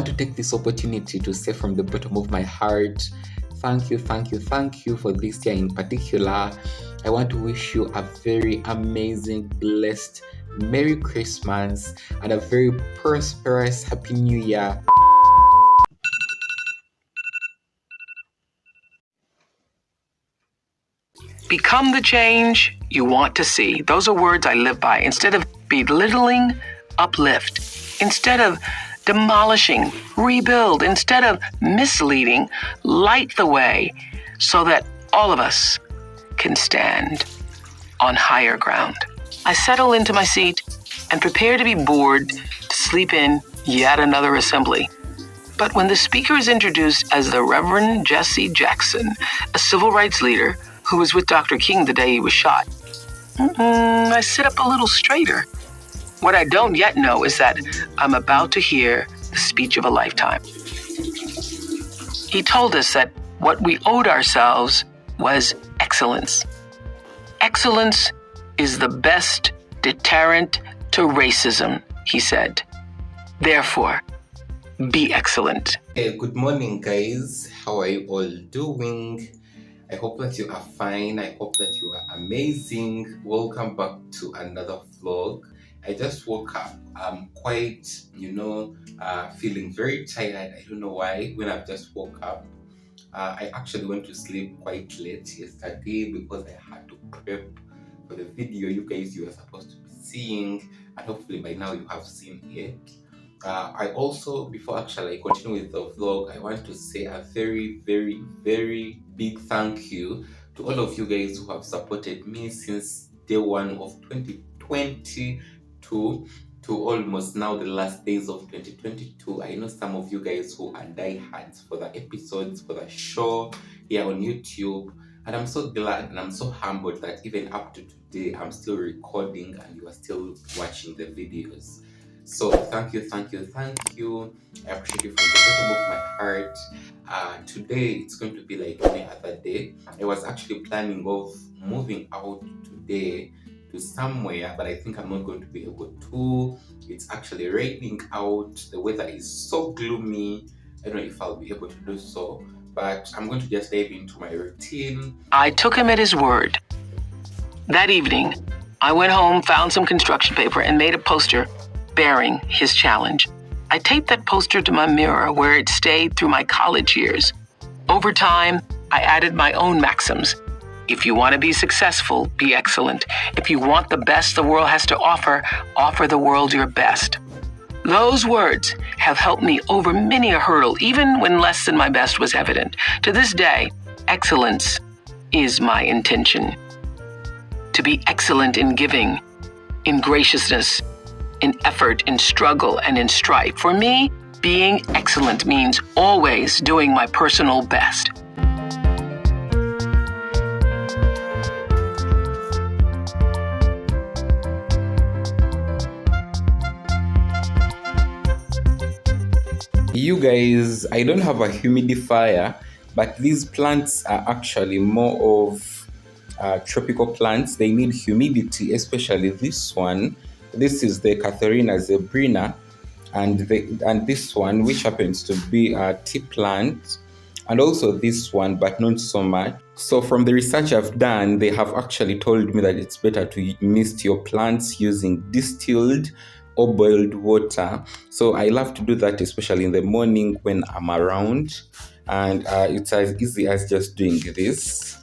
want to take this opportunity to say from the bottom of my heart, thank you for this year in particular. I want to wish you a very amazing, blessed Merry Christmas and a very prosperous Happy New Year. Become the change you want to see. Those are words I live by. Instead of belittling, uplift. Instead of demolishing, rebuild. Instead of misleading, light the way so that all of us can stand on higher ground. I settle into my seat and prepare to be bored to sleep in yet another assembly. But when the speaker is introduced as the Reverend Jesse Jackson, a civil rights leader who was with Dr. King the day he was shot, I sit up a little straighter. What I don't yet know is that I'm about to hear the speech of a lifetime. He told us that what we owed ourselves was excellence. Excellence is the best deterrent to racism, he said. Therefore, be excellent. Hey, good morning, guys. How are you all doing? I hope that you are fine. I hope that you are amazing. Welcome back to another vlog. I just woke up. I'm quite, feeling very tired. I don't know why. When I've just woke up, I actually went to sleep quite late yesterday because I had to prep for the video you were supposed to be seeing, and hopefully by now you have seen it. I also, before actually I continue with the vlog, I want to say a very, very, very big thank you to all of you guys who have supported me since day one of 2022 to almost now the last days of 2022. I know some of you guys who are diehards for the episodes, for the show here on YouTube, and I'm so glad and I'm so humbled that even up to today I'm still recording and you are still watching the videos. So thank you. I appreciate you from the bottom of my heart. Today it's going to be like any other day. I was actually planning of moving out today to somewhere, but I think I'm not going to be able to. It's actually raining out. The weather is so gloomy. I don't know if I'll be able to do so, but I'm going to just dive into my routine. I took him at his word. That evening, I went home, found some construction paper, and made a poster bearing his challenge. I taped that poster to my mirror where it stayed through my college years. Over time, I added my own maxims. If you want to be successful, be excellent. If you want the best the world has to offer, offer the world your best. Those words have helped me over many a hurdle, even when less than my best was evident. To this day, excellence is my intention. To be excellent in giving, in graciousness, in effort, in struggle, and in strife. For me, being excellent means always doing my personal best. You guys, I don't have a humidifier, but these plants are actually more of tropical plants. They need humidity, especially this one. This is the Katharina zebrina, and this one, which happens to be a tea plant, and also this one, but not so much. So from the research I've done, they have actually told me that it's better to mist your plants using distilled or boiled water. So I love to do that, especially in the morning when I'm around, and it's as easy as just doing this.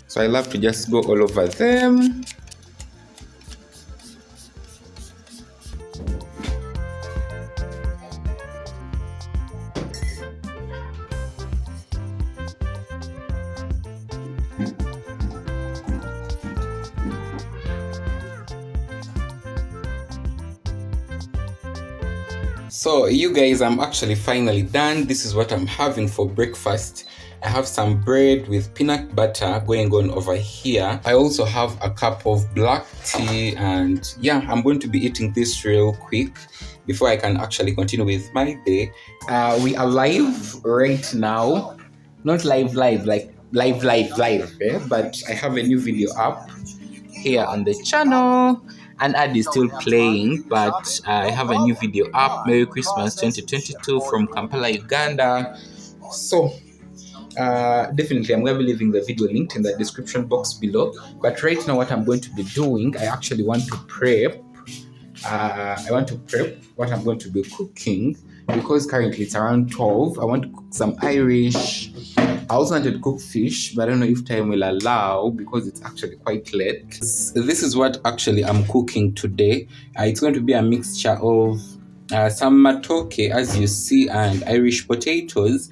So I love to just go all over them. So you guys, I'm actually finally done. This is what I'm having for breakfast. I have some bread with peanut butter going on over here. I also have a cup of black tea, and yeah, I'm going to be eating this real quick before I can actually continue with my day. We are live right now. Not live, like live, but I have a new video up here on the channel. An ad is still playing, but I have a new video up. Merry Christmas 2022 from Kampala, Uganda. So, definitely, I'm going to be leaving the video linked in the description box below. But right now, what I'm going to be doing, I actually want to prep. I want to prep what I'm going to be cooking because currently it's around 12. I want to cook some Irish. I also wanted to cook fish, but I don't know if time will allow because it's actually quite late. This is what actually I'm cooking today. It's going to be a mixture of some matoke, as you see, and Irish potatoes.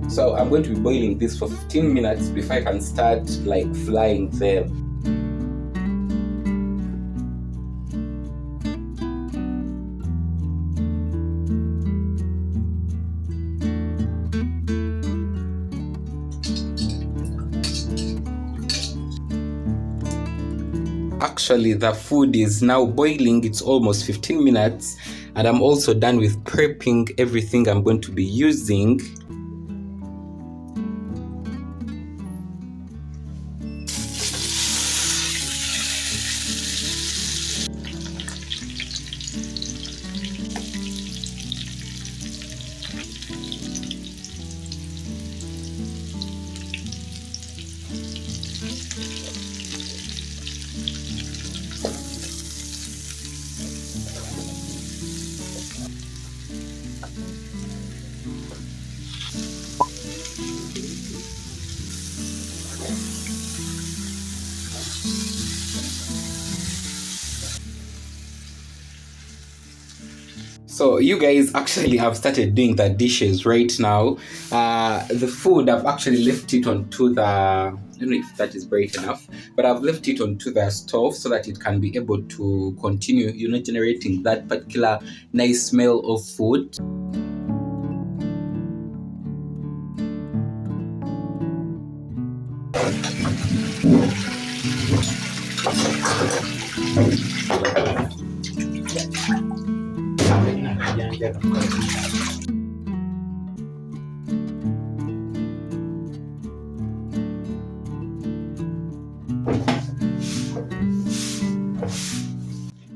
So I'm going to be boiling this for 15 minutes before I can start like frying them. Actually, the food is now boiling. It's almost 15 minutes, and I'm also done with prepping everything I'm going to be using. So you guys actually have started doing the dishes right now. The food, I've actually left it onto the, I don't know if that is bright enough, but I've left it onto the stove so that it can be able to continue, generating that particular nice smell of food.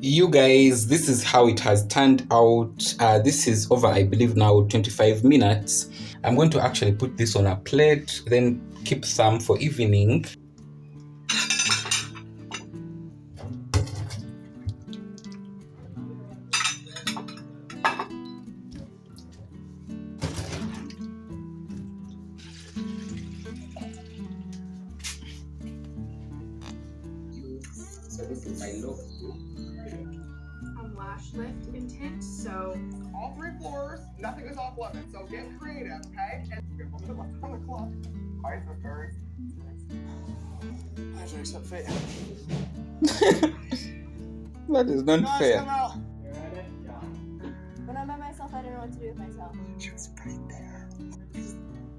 You guys, this is how it has turned out. This is over, I believe now 25 minutes. I'm going to actually put this on a plate, then keep some for evening. So this is my look. Lash lift intent, so all 3 floors, nothing is off limits, so get creative, okay? And on the clock. Hi, sisters. Hi, very so fair. That is not fair. When I'm by myself, I don't know what to do with myself. She was right there.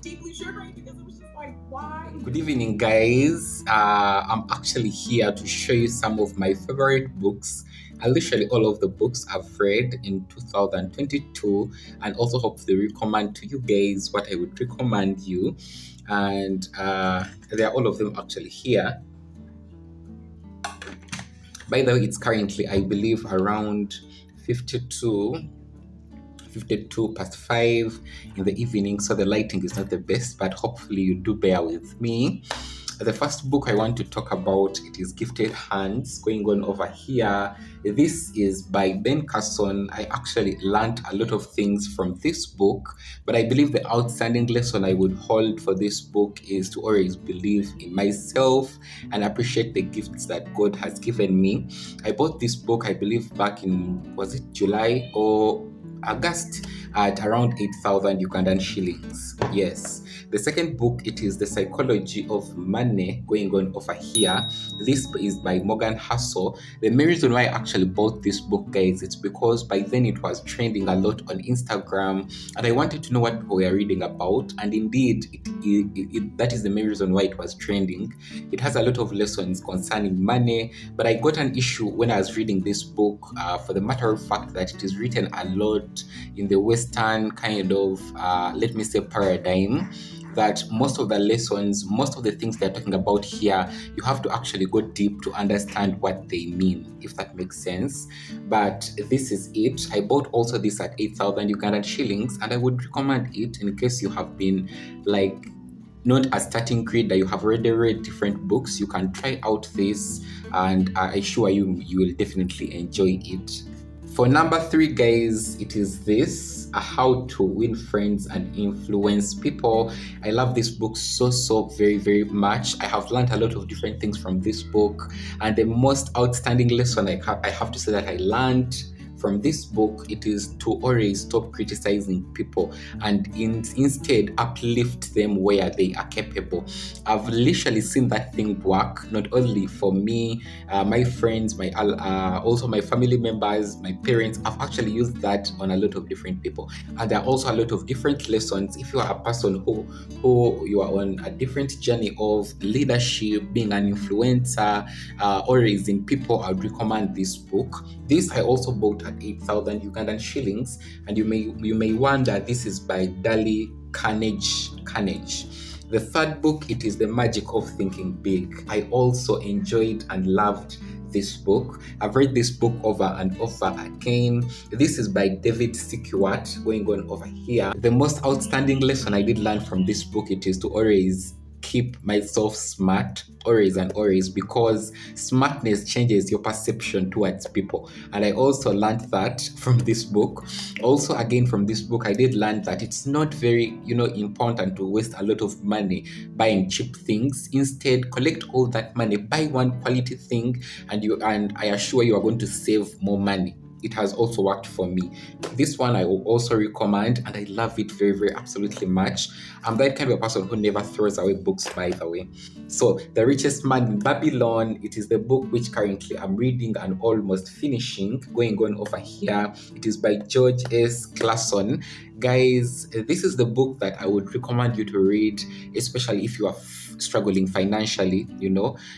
Deeply triggering because it was just like, why? Good evening, guys. I'm actually here to show you some of my favorite books. Literally all of the books I've read in 2022, and also hopefully recommend to you guys what I would recommend you. And there are all of them actually here. By the way, it's currently, I believe, around 52 past 5 in the evening, so the lighting is not the best, but hopefully you do bear with me. The first book I want to talk about, it is Gifted Hands, going on over here. This is by Ben Carson. I actually learned a lot of things from this book, but I believe the outstanding lesson I would hold for this book is to always believe in myself and appreciate the gifts that God has given me. I bought this book, I believe, back in, was it July or August at around 8,000 Ugandan shillings. Yes. The second book, it is The Psychology of Money, going on over here. This is by Morgan Housel. The main reason why I actually bought this book, guys, it's because by then it was trending a lot on Instagram, and I wanted to know what people were reading about. And indeed, that is the main reason why it was trending. It has a lot of lessons concerning money, but I got an issue when I was reading this book, for the matter of fact that it is written a lot in the Western kind of, let me say, paradigm, that most of the lessons, most of the things they're talking about here, you have to actually go deep to understand what they mean, if that makes sense. But this is it. I bought also this at 8,000 Ugandan shillings, and I would recommend it in case you have been like not a starting grade, that you have already read different books. You can try out this, and I assure you, you will definitely enjoy it. For number 3, guys, it is this, How to Win Friends and Influence People. I love this book so very, very much. I have learned a lot of different things from this book, and the most outstanding lesson I have to say that I learned from this book, it is to always stop criticizing people and instead uplift them where they are capable. I've literally seen that thing work, not only for me, my friends, also my family members, my parents. I've actually used that on a lot of different people, and there are also a lot of different lessons. If you are a person who you are on a different journey of leadership, being an influencer, or raising people, I would recommend this book. This I also bought at 8,000 Ugandan shillings, and you may wonder, this is by Dali Carnage. The third book, it is The Magic of Thinking Big. I also enjoyed and loved this book. I've read this book over and over again. This is by David Stewart, going on over here. The most outstanding lesson I did learn from this book, it is to always keep myself smart, always, because smartness changes your perception towards people. And I also learned that from this book. Also, again, from this book, I did learn that it's not very, important to waste a lot of money buying cheap things. Instead, collect all that money, buy one quality thing, and I assure you are going to save more money. It has also worked for me. This one I will also recommend, and I love it very, very absolutely much. I'm that kind of a person who never throws away books, by the way. So, The Richest Man in Babylon, it is the book which currently I'm reading and almost finishing, going on over here. It is by George S. Clason. Guys, this is the book that I would recommend you to read, especially if you are struggling financially.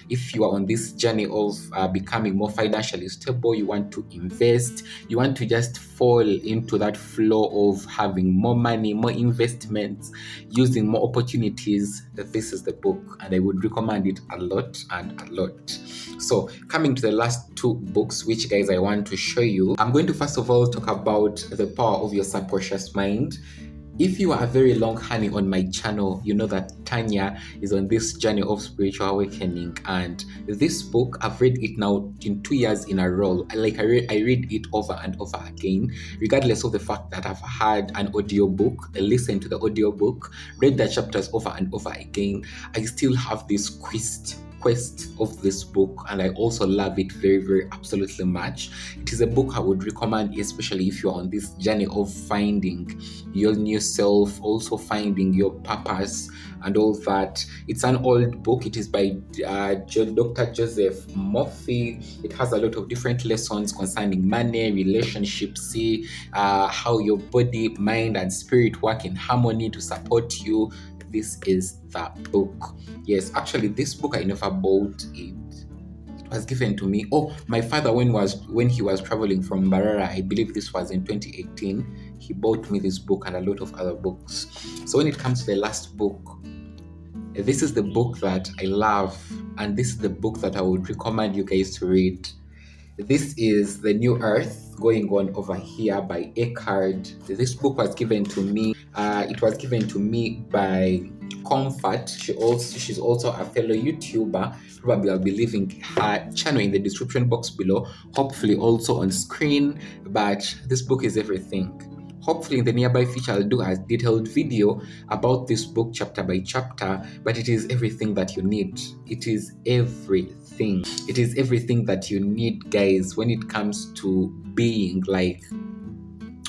If you are on this journey of becoming more financially stable, you want to invest, you want to just fall into that flow of having more money, more investments, using more opportunities, this is the book, and I would recommend it a lot. So, coming to the last 2 books, which, guys, I want to show you. I'm going to first of all talk about The Power of Your Subconscious Mind. If you are very long honey on my channel, you know that Tanya is on this journey of spiritual awakening, and this book, I've read it now in 2 years in a row. I read it over and over again, regardless of the fact that I've had an audiobook, I listened to the audiobook, read the chapters over and over again. I still have this quest of this book, and I also love it very, very absolutely much. It is a book I would recommend, especially if you're on this journey of finding your new self, also finding your purpose and all that. It's an old book. It is by Dr. Joseph Murphy. It has a lot of different lessons concerning money, relationships, how your body, mind, and spirit work in harmony to support you. This is the book. Yes, actually, this book I never bought it. It was given to me. Oh, my father, when he was traveling from Mbarara, I believe this was in 2018, he bought me this book and a lot of other books. So when it comes to the last book, this is the book that I love, and this is the book that I would recommend you guys to read. This is The New Earth, going on over here by Eckhart. This book was given to me. It was given to me by Comfort. She's also a fellow YouTuber. Probably I'll be leaving her channel in the description box below, hopefully also on screen. But this book is everything. Hopefully in the nearby future I'll do a detailed video about this book chapter by chapter, but it is everything that you need. It is everything. It is everything that you need, guys, when it comes to being like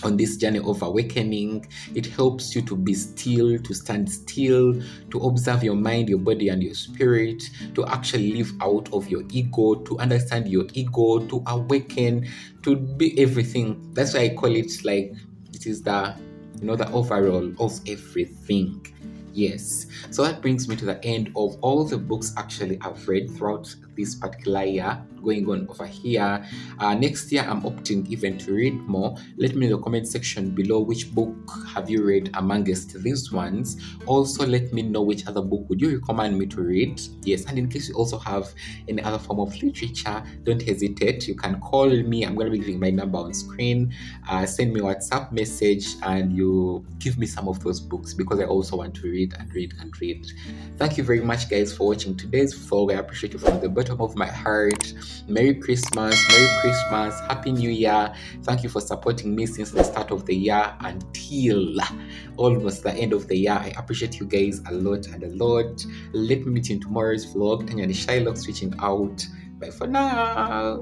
on this journey of awakening. It helps you to be still, to stand still, to observe your mind, your body, and your spirit, to actually live out of your ego, to understand your ego, to awaken, to be everything. That's why I call it like it is the the overall of everything. Yes. So that brings me to the end of all the books actually I've read throughout this particular year. Going on over here. Next year, I'm opting even to read more. Let me know in the comment section below which book have you read amongst these ones. Also, let me know which other book would you recommend me to read. Yes, and in case you also have any other form of literature, don't hesitate. You can call me. I'm going to be leaving my number on screen. Send me a WhatsApp message and you give me some of those books because I also want to read and read and read. Thank you very much, guys, for watching today's vlog. I appreciate you from the bottom of my heart. Merry Christmas, Happy New Year. Thank you for supporting me since the start of the year until almost the end of the year. I appreciate you guys a lot and a lot. Let me meet you in tomorrow's vlog. Tanyanishailoc switching out. Bye for now.